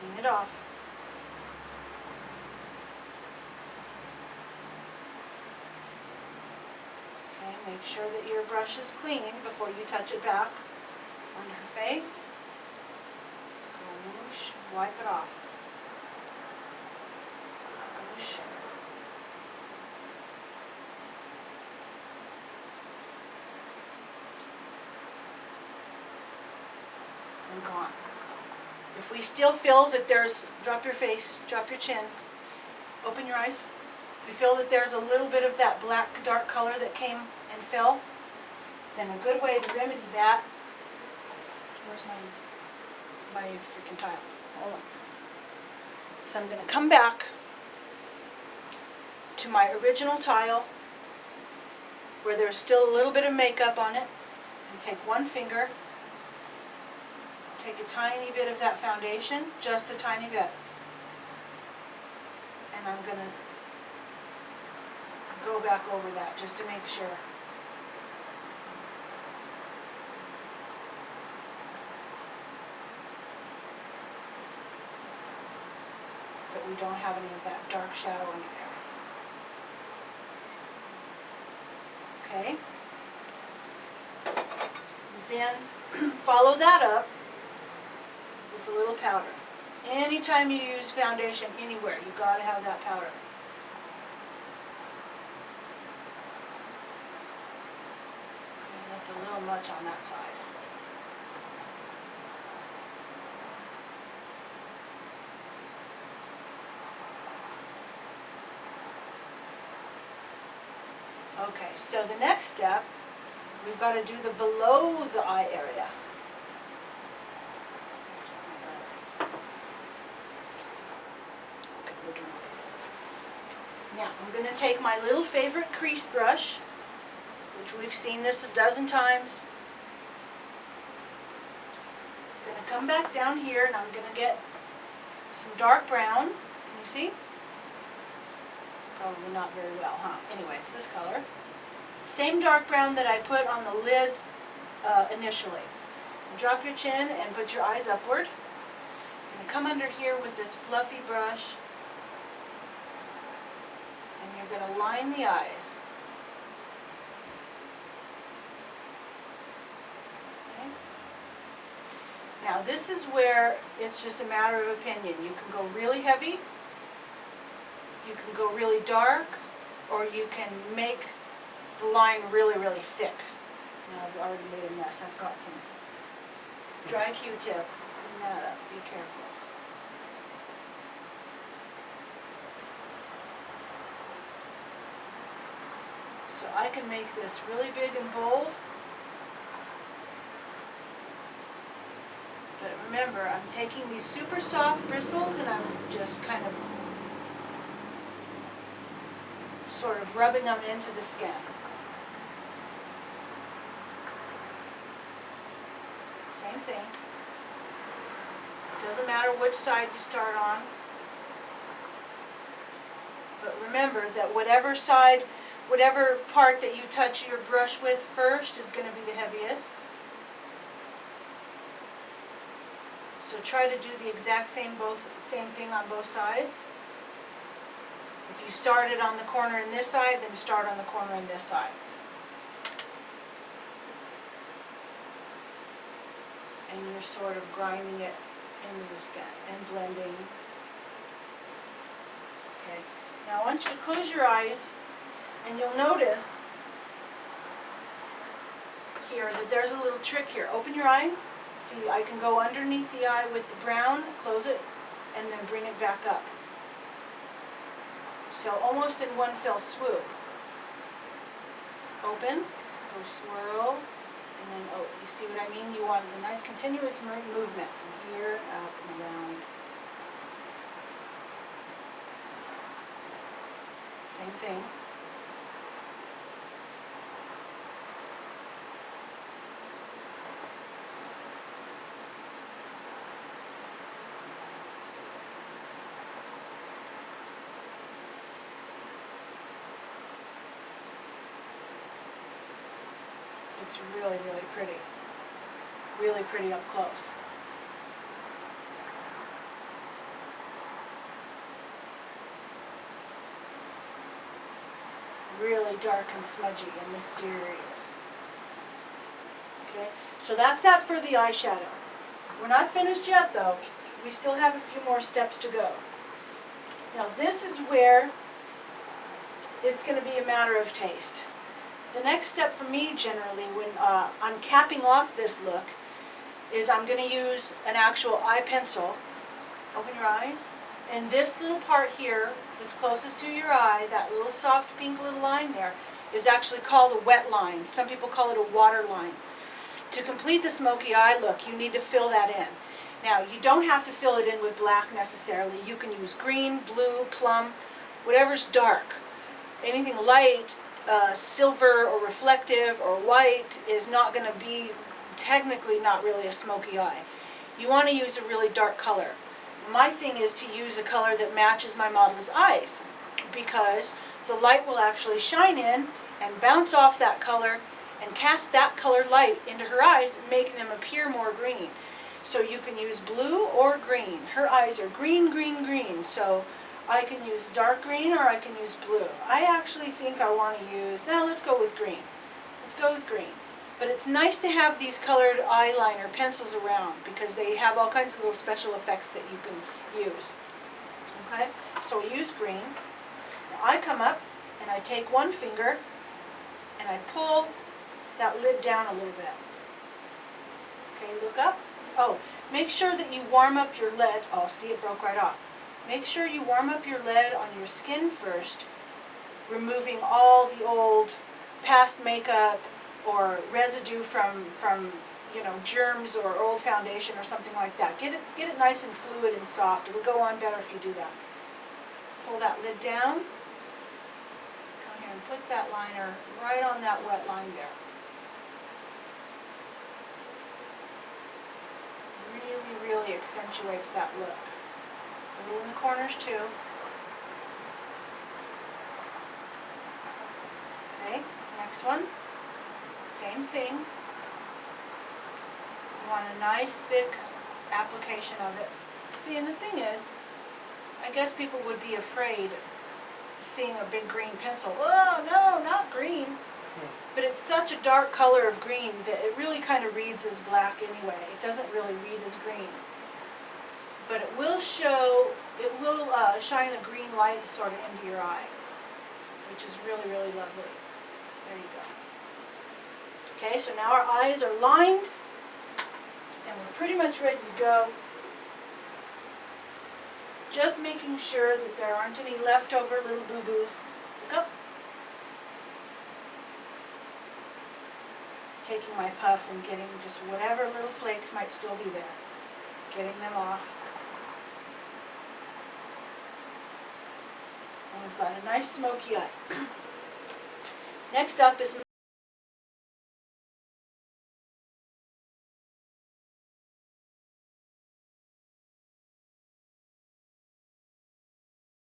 Clean it off. Okay, make sure that your brush is clean before you touch it back on her face. Go whoosh, wipe it off. Whoosh. And gone. If we still feel that there's, drop your face, drop your chin, open your eyes. If we feel that there's a little bit of that black dark color that came and fell, then a good way to remedy that, where's my freaking tile? Hold on. So I'm going to come back to my original tile where there's still a little bit of makeup on it, and take one finger, take a tiny bit of that foundation, just a tiny bit, and I'm going to go back over that just to make sure. That we don't have any of that dark shadow in there. Okay? Then follow that up with a little powder. Anytime you use foundation anywhere, you gotta have that powder. Okay, that's a little much on that side. Okay, so the next step, we've got to do the below the eye area. Okay, we're doing okay. Now, I'm going to take my little favorite crease brush, which we've seen this a dozen times. I'm going to come back down here and I'm going to get some dark brown. Can you see? Probably not very well, huh? Anyway, it's this color. Same dark brown that I put on the lids initially. Drop your chin and put your eyes upward. You're going to come under here with this fluffy brush, and you're going to line the eyes. Okay. Now this is where it's just a matter of opinion. You can go really heavy, you can go really dark, or you can make the line really, really thick. Now I've already made a mess. I've got some dry Q-tip. Clean that up. Be careful. So I can make this really big and bold. But remember, I'm taking these super soft bristles and I'm just kind of sort of rubbing them into the skin. Same thing. It doesn't matter which side you start on. But remember that whatever side, whatever part that you touch your brush with first is going to be the heaviest. So try to do the exact same thing on both sides. If you started on the corner in this side, then start on the corner in this side. And you're sort of grinding it into the skin and blending. Okay. Now I want you to close your eyes, and you'll notice here that there's a little trick here. Open your eye. See, I can go underneath the eye with the brown, close it, and then bring it back up. So almost in one fell swoop. Open, go swirl, and then, oh, you see what I mean? You want a nice continuous movement from here, up, and around. Same thing. It's really, really pretty. Really pretty up close. really dark and smudgy and mysterious. Okay, so that's that for the eyeshadow. We're not finished yet though. We still have a few more steps to go. Now this is where it's going to be a matter of taste. The next step for me generally when I'm capping off this look is I'm going to use an actual eye pencil. Open your eyes. And this little part here that's closest to your eye, that little soft pink little line there, is actually called a wet line. Some people call it a water line. To complete the smoky eye look, you need to fill that in. Now, you don't have to fill it in with black necessarily. You can use green, blue, plum, whatever's dark. Anything light, silver or reflective or white is not going to be, technically not really a smoky eye. You want to use a really dark color. My thing is to use a color that matches my model's eyes, because the light will actually shine in and bounce off that color and cast that color light into her eyes, making them appear more green. So you can use blue or green. Her eyes are green, green, green, so I can use dark green or I can use blue. I actually think I want to use, now let's go with green. Let's go with green. But it's nice to have these colored eyeliner pencils around because they have all kinds of little special effects that you can use. Okay, so we use green. Now I come up and I take one finger and I pull that lid down a little bit. Okay, look up. Oh, make sure that you warm up your lid. Oh, see, it broke right off. Make sure you warm up your lid on your skin first, removing all the old past makeup or residue from you know, germs or old foundation or something like that. Get it nice and fluid and soft. It'll go on better if you do that. Pull that lid down. Come here and put that liner right on that wet line there. Really, really accentuates that look. A little in the corners too. Okay, next one. Same thing. You want a nice thick application of it. See, and the thing is, I guess people would be afraid seeing a big green pencil. Oh, no, not green. But it's such a dark color of green that it really kind of reads as black anyway. It doesn't really read as green. But it will show, it will shine a green light sort of into your eye, which is really, really lovely. There you go. Okay, so now our eyes are lined, and we're pretty much ready to go. Just making sure that there aren't any leftover little boo-boos. Look up. Taking my puff and getting just whatever little flakes might still be there. Getting them off. And we've got a nice smoky eye. Next up is